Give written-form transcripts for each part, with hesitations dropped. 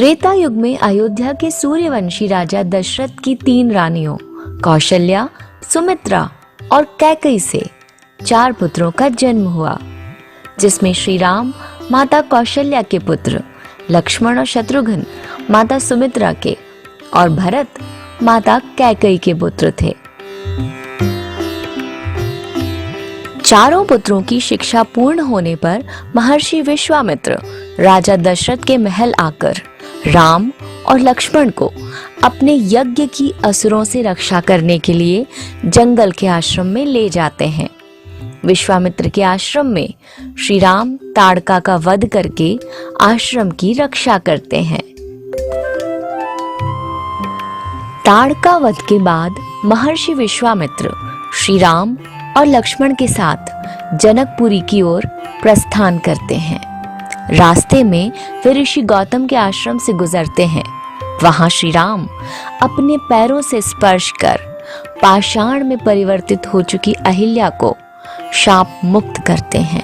त्रेता युग में अयोध्या के सूर्यवंशी राजा दशरथ की 3 रानियों कौशल्या, सुमित्रा और कैकई से 4 पुत्रों का जन्म हुआ, जिसमें श्री राम माता कौशल्या के पुत्र, लक्ष्मण और शत्रुघ्न माता सुमित्रा के और भरत माता कैकई के पुत्र थे। चारों पुत्रों की शिक्षा पूर्ण होने पर महर्षि विश्वामित्र राजा दशरथ के महल आकर राम और लक्ष्मण को अपने यज्ञ की असुरों से रक्षा करने के लिए जंगल के आश्रम में ले जाते हैं। विश्वामित्र के आश्रम में श्री राम ताड़का का वध करके आश्रम की रक्षा करते हैं। ताड़का वध के बाद महर्षि विश्वामित्र श्री राम और लक्ष्मण के साथ जनकपुरी की ओर प्रस्थान करते हैं। रास्ते में वे ऋषि गौतम के आश्रम से गुजरते हैं। वहां श्री राम अपने पैरों से स्पर्श कर पाषाण में परिवर्तित हो चुकी अहिल्या को शाप मुक्त करते हैं।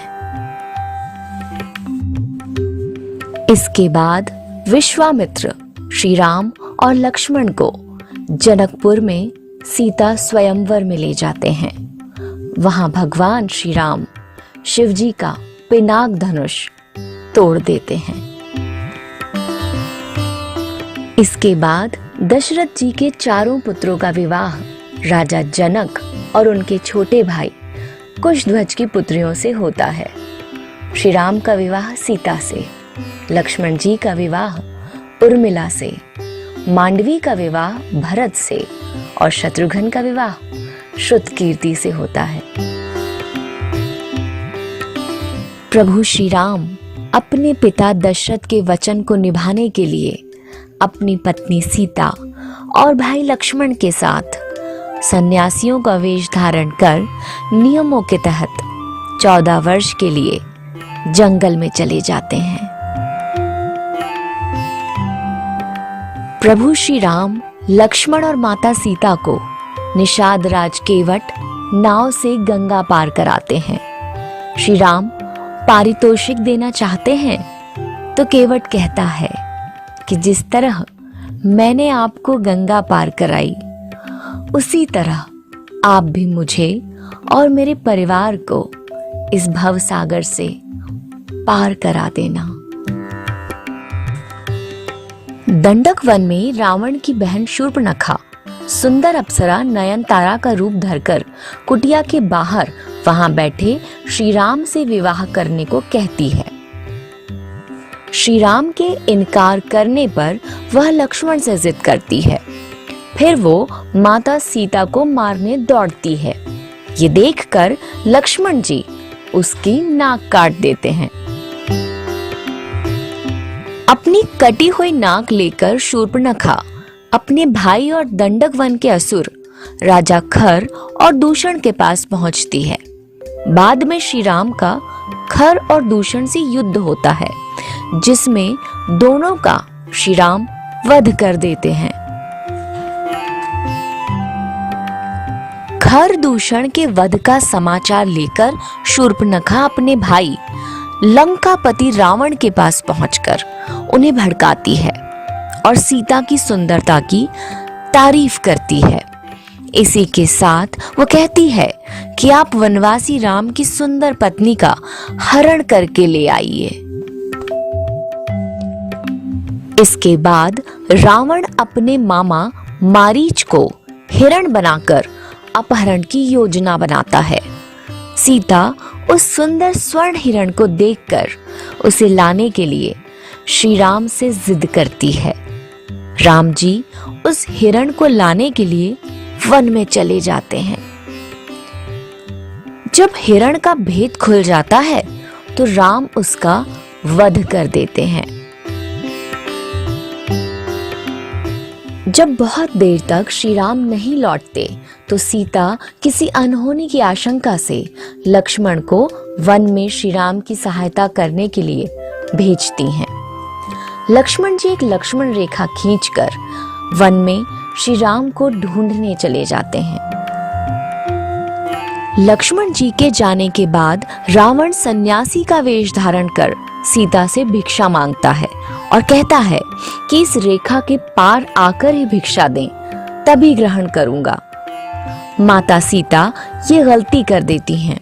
इसके बाद विश्वामित्र श्री राम और लक्ष्मण को जनकपुर में सीता स्वयंवर में ले जाते हैं। वहां भगवान श्री राम शिव जी का पिनाक धनुष तोड़ देते हैं। इसके बाद दशरथ जी के चारों पुत्रों का विवाह राजा जनक और उनके छोटे भाई कुशध्वज की पुत्रियों से होता है। श्री राम का विवाह सीता से, लक्ष्मण जी का विवाह उर्मिला से, मांडवी का विवाह भरत से और शत्रुघ्न का विवाह श्रुतकीर्ति से होता है। प्रभु श्री राम अपने पिता दशरथ के वचन को निभाने के लिए अपनी पत्नी सीता और भाई लक्ष्मण के साथ सन्यासियों का वेश धारण कर नियमों के तहत 14 वर्ष के लिए जंगल में चले जाते हैं। प्रभु श्री राम लक्ष्मण और माता सीता को निषाद राज केवट नाव से गंगा पार कराते हैं। श्री राम पारितोषिक देना चाहते हैं तो केवट कहता है कि जिस तरह मैंने आपको गंगा पार कराई, उसी तरह आप भी मुझे और मेरे परिवार को इस भव सागर से पार करा देना। दंडक वन में रावण की बहन शूर्पणखा सुंदर अप्सरा नयनतारा का रूप धरकर कुटिया के बाहर वहां बैठे श्री राम से विवाह करने को कहती है। श्री राम के इनकार करने पर वह लक्ष्मण से जिद करती है। फिर वो माता सीता को मारने दौड़ती है। ये देखकर लक्ष्मण जी उसकी नाक काट देते हैं। अपनी कटी हुई नाक लेकर शूर्पणखा अपने भाई और दंडक वन के असुर राजा खर और दूषण के पास पहुंचती है। बाद में श्री राम का खर और दूषण से युद्ध होता है, जिसमें दोनों का श्री राम वध कर देते हैं। खर दूषण के वध का समाचार लेकर शूर्पणखा अपने भाई लंकापति रावण के पास पहुंचकर उन्हें भड़काती है और सीता की सुंदरता की तारीफ करती है। इसी के साथ वो कहती है कि आप वनवासी राम की सुंदर पत्नी का हरण करके ले आइए। इसके बाद रावण अपने मामा मारीच को हिरण बनाकर अपहरण की योजना बनाता है। सीता उस सुंदर स्वर्ण हिरण को देखकर उसे लाने के लिए श्री राम से जिद करती है। राम जी उस हिरण को लाने के लिए वन में चले जाते हैं। जब हिरण का भेद खुल जाता है तो राम उसका वध कर देते हैं। जब बहुत देर तक श्री राम नहीं लौटते तो सीता किसी अनहोनी की आशंका से लक्ष्मण को वन में श्री राम की सहायता करने के लिए भेजती हैं। लक्ष्मण जी एक लक्ष्मण रेखा खींचकर वन में श्री राम को ढूंढने चले जाते हैं। लक्ष्मण जी के जाने के बाद रावण सन्यासी का वेश धारण कर सीता से भिक्षा मांगता है और कहता है कि इस रेखा के पार आकर ही भिक्षा दें, तभी ग्रहण करूंगा। माता सीता ये गलती कर देती हैं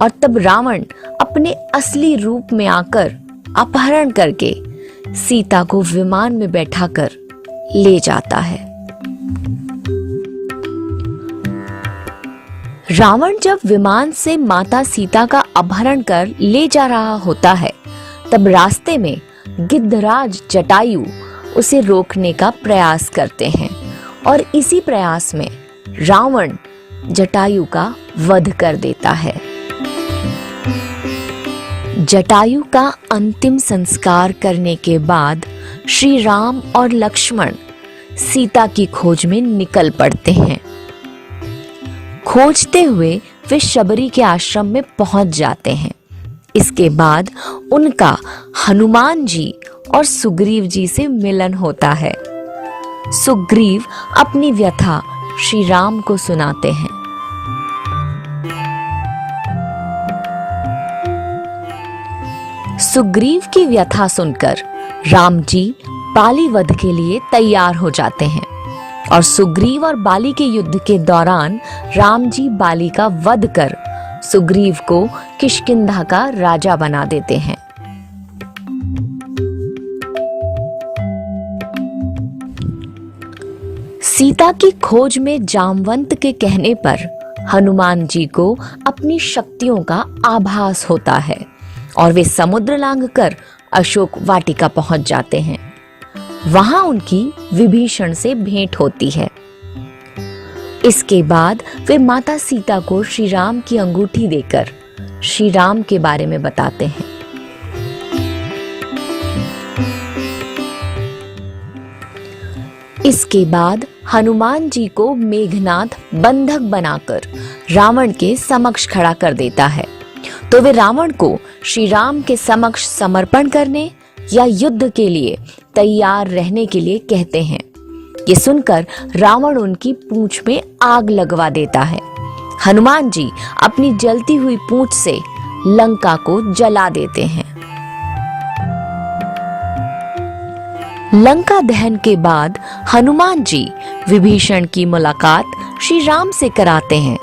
और तब रावण अपने असली रूप में आकर अपहरण करके सीता को विमान में बैठाकर ले जाता है। रावण जब विमान से माता सीता का अपहरण कर ले जा रहा होता है, तब रास्ते में गिद्धराज जटायु उसे रोकने का प्रयास करते हैं और इसी प्रयास में रावण जटायु का वध कर देता है। जटायु का अंतिम संस्कार करने के बाद श्री राम और लक्ष्मण सीता की खोज में निकल पड़ते हैं। खोजते हुए वे शबरी के आश्रम में पहुंच जाते हैं। इसके बाद उनका हनुमान जी और सुग्रीव जी से मिलन होता है। सुग्रीव अपनी व्यथा श्री राम को सुनाते हैं। सुग्रीव की व्यथा सुनकर राम जी बाली वध के लिए तैयार हो जाते हैं और सुग्रीव और बाली के युद्ध के दौरान राम जी बाली का वध कर सुग्रीव को किष्किंधा का राजा बना देते हैं। सीता की खोज में जामवंत के कहने पर हनुमान जी को अपनी शक्तियों का आभास होता है और वे समुद्र लांघकर अशोक वाटिका पहुंच जाते हैं। वहां उनकी विभीषण से भेंट होती है। इसके बाद वे माता सीता को श्री राम की अंगूठी देकर श्री राम के बारे में बताते हैं। इसके बाद हनुमान जी को मेघनाद बंधक बनाकर रावण के समक्ष खड़ा कर देता है, तो वे रावण को श्री राम के समक्ष समर्पण करने या युद्ध के लिए तैयार रहने के लिए कहते हैं। ये सुनकर रावण उनकी पूंछ में आग लगवा देता है। हनुमान जी अपनी जलती हुई पूंछ से लंका को जला देते हैं। लंका दहन के बाद हनुमान जी विभीषण की मुलाकात श्री राम से कराते हैं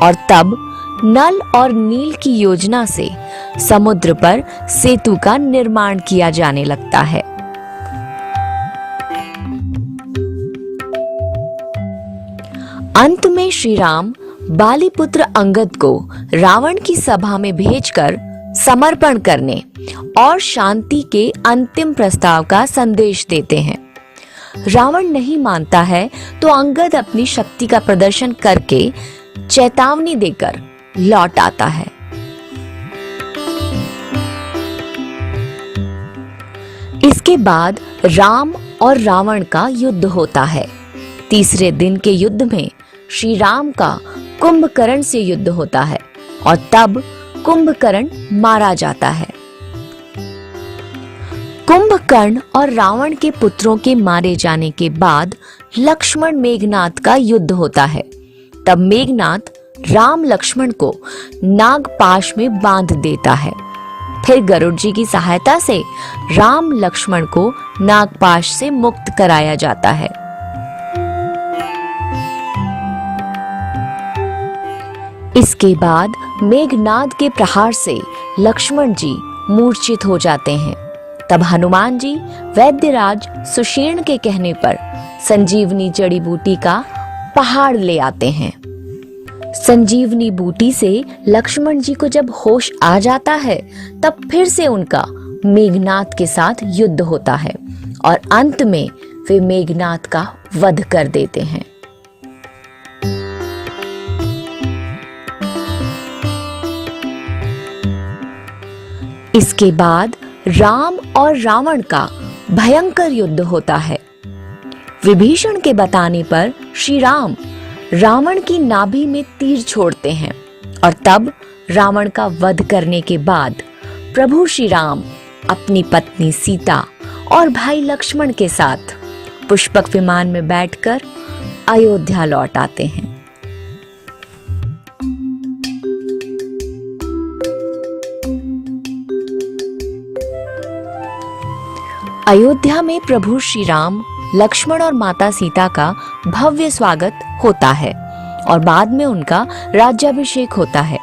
और तब नल और नील की योजना से समुद्र पर सेतु का निर्माण किया जाने लगता है। अंत में श्री राम बाली पुत्र अंगद को रावण की सभा में भेजकर समर्पण करने और शांति के अंतिम प्रस्ताव का संदेश देते हैं। रावण नहीं मानता है तो अंगद अपनी शक्ति का प्रदर्शन करके चेतावनी देकर लौट आता है। इसके बाद राम और रावण का युद्ध होता है। तीसरे दिन के युद्ध में श्री राम का कुंभकर्ण से युद्ध होता है और तब कुंभकर्ण मारा जाता है। कुंभकर्ण और रावण के पुत्रों के मारे जाने के बाद लक्ष्मण मेघनाद का युद्ध होता है। तब मेघनाद राम लक्ष्मण को नागपाश में बांध देता है। फिर गरुड़ जी की सहायता से राम लक्ष्मण को नागपाश से मुक्त कराया जाता है। इसके बाद मेघनाद के प्रहार से लक्ष्मण जी मूर्छित हो जाते हैं। तब हनुमान जी वैद्यराज सुषेण के कहने पर संजीवनी जड़ी बूटी का पहाड़ ले आते हैं। संजीवनी बूटी से लक्ष्मण जी को जब होश आ जाता है, तब फिर से उनका मेघनाद के साथ युद्ध होता है और अंत में वे मेघनाद का वध कर देते हैं। इसके बाद राम और रावण का भयंकर युद्ध होता है। विभीषण के बताने पर श्री राम रावण की नाभि में तीर छोड़ते हैं और तब रावण का वध करने के बाद प्रभु श्री राम अपनी पत्नी सीता और भाई लक्ष्मण के साथ पुष्पक विमान में बैठकर अयोध्या लौट आते हैं। अयोध्या में प्रभु श्री राम, लक्ष्मण और माता सीता का भव्य स्वागत होता है और बाद में उनका राज्याभिषेक होता है।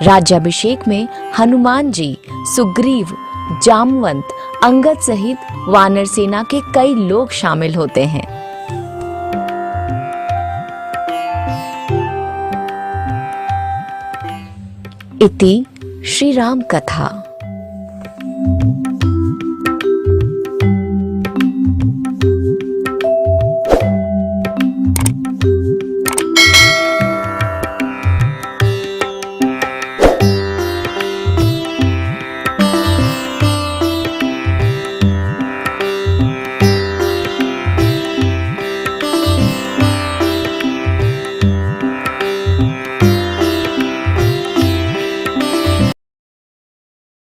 राज्याभिषेक में हनुमान जी, सुग्रीव, जामवंत, अंगद सहित वानर सेना के कई लोग शामिल होते हैं। इति श्री राम कथा।